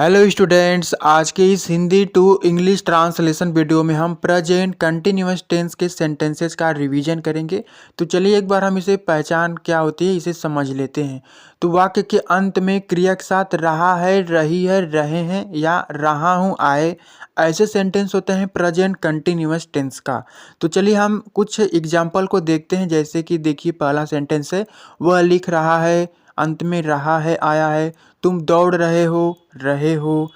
Hello students, आज के इस Hindi to English translation video में हम प्रेजेंट कंटिन्यूअस टेंस के सेंटेंसेस का रिवीजन करेंगे। तो चलिए एक बार हम इसे पहचान क्या होती है इसे समझ लेते हैं। तो वाक्य के अंत में क्रिया के साथ रहा है, रही है, रहे हैं या रहा हूँ आए, ऐसे सेंटेंस होते हैं प्रेजेंट कंटिन्यूअस टेंस का। तो चलिए हम कुछ एग्जाम्पल को देखते हैं। जैसे कि देखिए पहला सेंटेंस है, वह लिख रहा है, अंत में रहा है आया है। तुम दौड़ रहे हो।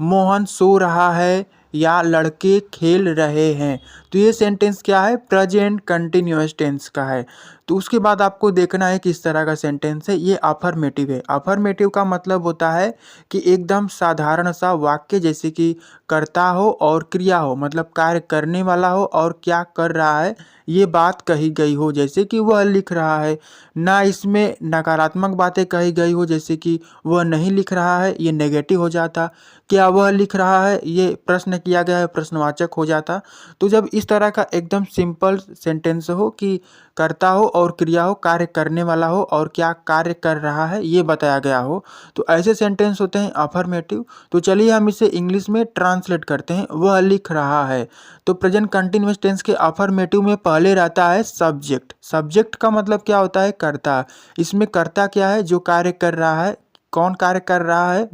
मोहन सो रहा है या लड़के खेल रहे हैं। तो ये सेंटेंस क्या है? प्रेजेंट कंटिन्यूअस टेंस का है। तो उसके बाद आपको देखना है किस तरह का सेंटेंस है। ये अफर्मेटिव है। अफर्मेटिव का मतलब होता है कि एकदम साधारण सा वाक्य, जैसे कि कर्ता हो और क्रिया हो, मतलब कार्य करने वाला हो और क्या कर रहा है ये बात कही गई हो। जैसे कि वह लिख रहा है, ना इसमें नकारात्मक बातें कही गई हो, जैसे कि वह नहीं लिख रहा है, ये नेगेटिव हो जाता। क्या वह लिख रहा है, ये प्रश्न किया गया है, प्रश्नवाचक हो जाता। तो जब इस तरह का एकदम सिंपल सेंटेंस हो कि कर्ता हो और क्रिया हो, कार्य करने वाला हो और क्या कार्य कर रहा है ये बताया गया हो, तो ऐसे सेंटेंस होते हैं अफर्मेटिव। तो चलिए हम इसे इंग्लिश में ट्रांसलेट करते हैं। वह लिख रहा है। तो प्रेजेंट कंटिन्यूअस टेंस के अफर्मेटिव में पहले रहता है सब्जेक्ट। सब्जेक्ट का मतलब क्या होता है? कर्ता। इसमें कर्ता क्या है? जो कार्य कर रहा है। कौन कार्य कर रहा है?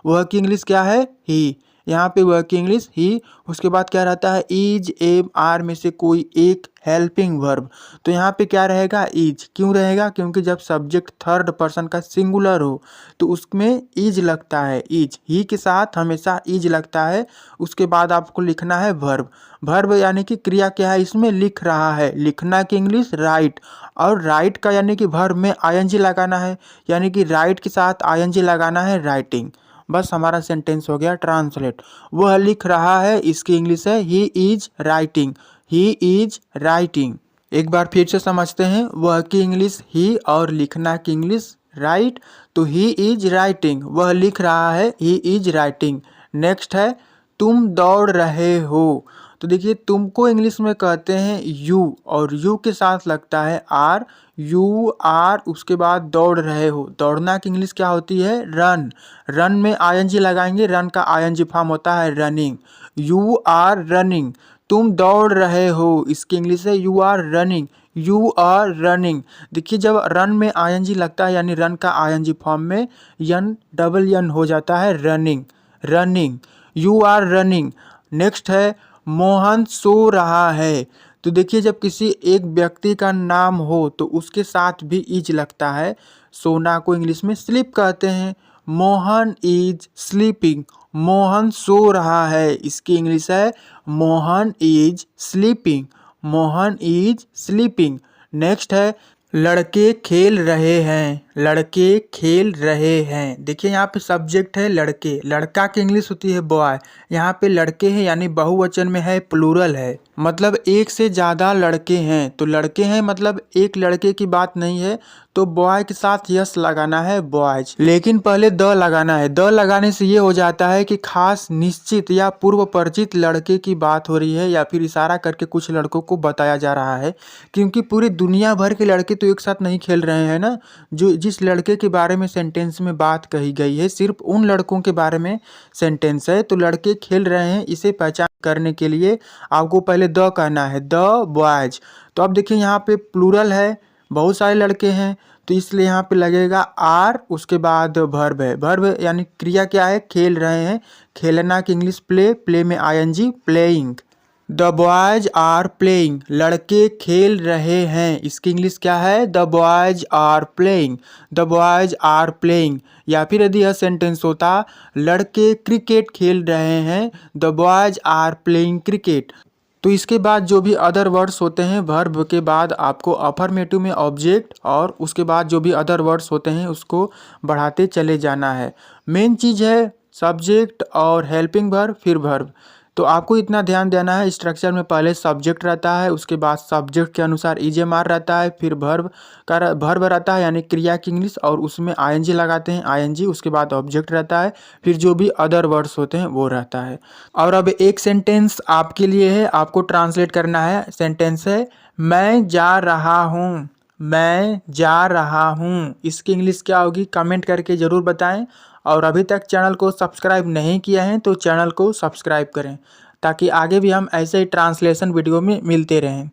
वह की इंग्लिश क्या है? ही। यहाँ पे वह की इंग्लिश ही। उसके बाद क्या रहता है? इज, एम, आर में से कोई एक हेल्पिंग वर्ब। तो यहाँ पे क्या रहेगा? इज। क्यों रहेगा? क्योंकि जब सब्जेक्ट थर्ड पर्सन का सिंगुलर हो तो उसमें इज लगता है। इज ही के साथ हमेशा इज लगता है। उसके बाद आपको लिखना है वर्ब। वर्ब यानी कि क्रिया क्या है? इसमें लिख रहा है। लिखना की इंग्लिश राइट। और राइट का यानी कि वर्ब में आईएनजी लगाना है, यानी कि राइट के साथ आईएनजी लगाना है, राइटिंग। बस हमारा सेंटेंस हो गया ट्रांसलेट। वह लिख रहा है, इसकी इंग्लिश है he is writing. He is writing. एक बार फिर से समझते हैं। वह की इंग्लिश ही और लिखना की इंग्लिश राइट। तो ही इज राइटिंग, वह लिख रहा है, ही इज राइटिंग। नेक्स्ट है तुम दौड़ रहे हो। तो देखिए तुमको इंग्लिश में कहते हैं यू, और यू के साथ लगता है आर। यू आर, उसके बाद दौड़ रहे हो। दौड़ना की इंग्लिश क्या होती है? रन। रन में आईएनजी लगाएंगे, रन का आईएनजी फॉर्म होता है रनिंग। You are running. तुम दौड़ रहे हो, इसकी इंग्लिश है you are running. You are running. देखिए जब रन में आईएनजी लगता है यानी रन का आईएनजी फॉर्म में यन डबल यन हो जाता है running. Running, you are running. Next है मोहन सो रहा है। तो देखिए जब किसी एक व्यक्ति का नाम हो तो उसके साथ भी इज लगता है। सोना को इंग्लिश में स्लीप कहते हैं। Mohan is sleeping. मोहन सो रहा है, इसकी इंग्लिश है Mohan is sleeping. Mohan is sleeping. Next है लड़के खेल रहे हैं। लड़के खेल रहे हैं। देखिए यहाँ पे सब्जेक्ट है लड़के। लड़का की इंग्लिश होती है बॉय। यहाँ पे लड़के हैं यानी बहुवचन में है, प्लूरल है, मतलब एक से ज़्यादा लड़के हैं। तो लड़के हैं मतलब एक लड़के की बात नहीं है। तो बॉय के साथ यस लगाना है, बॉयज। लेकिन पहले द लगाना है। द लगाने से ये हो जाता है कि खास, निश्चित या पूर्व परिचित लड़के की बात हो रही है, या फिर इशारा करके कुछ लड़कों को बताया जा रहा है। क्योंकि पूरी दुनिया भर के लड़के तो एक साथ नहीं खेल रहे हैं ना। जो जिस लड़के के बारे में सेंटेंस में बात कही गई है सिर्फ उन लड़कों के बारे में सेंटेंस है। तो लड़के खेल रहे हैं, इसे पहचान करने के लिए आपको पहले द कहना है, द बॉयज। तो अब देखिए यहाँ पे प्लूरल है, बहुत सारे लड़के हैं, तो इसलिए यहाँ पे लगेगा आर। उसके बाद वर्ब है। वर्ब यानी क्रिया क्या है? खेल रहे हैं। खेलना की इंग्लिश प्ले। प्ले में ING, playing. The boys are playing. लड़के खेल रहे हैं, इसकी इंग्लिश क्या है? The boys are playing. The boys are playing. या फिर यदि यह सेंटेंस होता लड़के क्रिकेट खेल रहे हैं, the boys are playing cricket. तो इसके बाद जो भी अदर वर्ड्स होते हैं, वर्ब के बाद आपको अफर्मेटिव में ऑब्जेक्ट और उसके बाद जो भी अदर वर्ड्स होते हैं उसको बढ़ाते चले जाना है। मेन चीज़ है सब्जेक्ट और हेल्पिंग वर्ब, फिर वर्ब। तो आपको इतना ध्यान देना है, स्ट्रक्चर में पहले सब्जेक्ट रहता है, उसके बाद सब्जेक्ट के अनुसार ईजेमार रहता है, फिर वर्ब रहता है यानी क्रिया की इंग्लिश, और उसमें आईएनजी लगाते हैं, आईएनजी। उसके बाद ऑब्जेक्ट रहता है, फिर जो भी अदर वर्ड्स होते हैं वो रहता है। और अब एक सेंटेंस आपके लिए है, आपको ट्रांसलेट करना है। सेंटेंस है मैं जा रहा हूँ। मैं जा रहा हूँ, इसकी इंग्लिश क्या होगी? कमेंट करके ज़रूर बताएं। और अभी तक चैनल को सब्सक्राइब नहीं किया है तो चैनल को सब्सक्राइब करें ताकि आगे भी हम ऐसे ही ट्रांसलेशन वीडियो में मिलते रहें।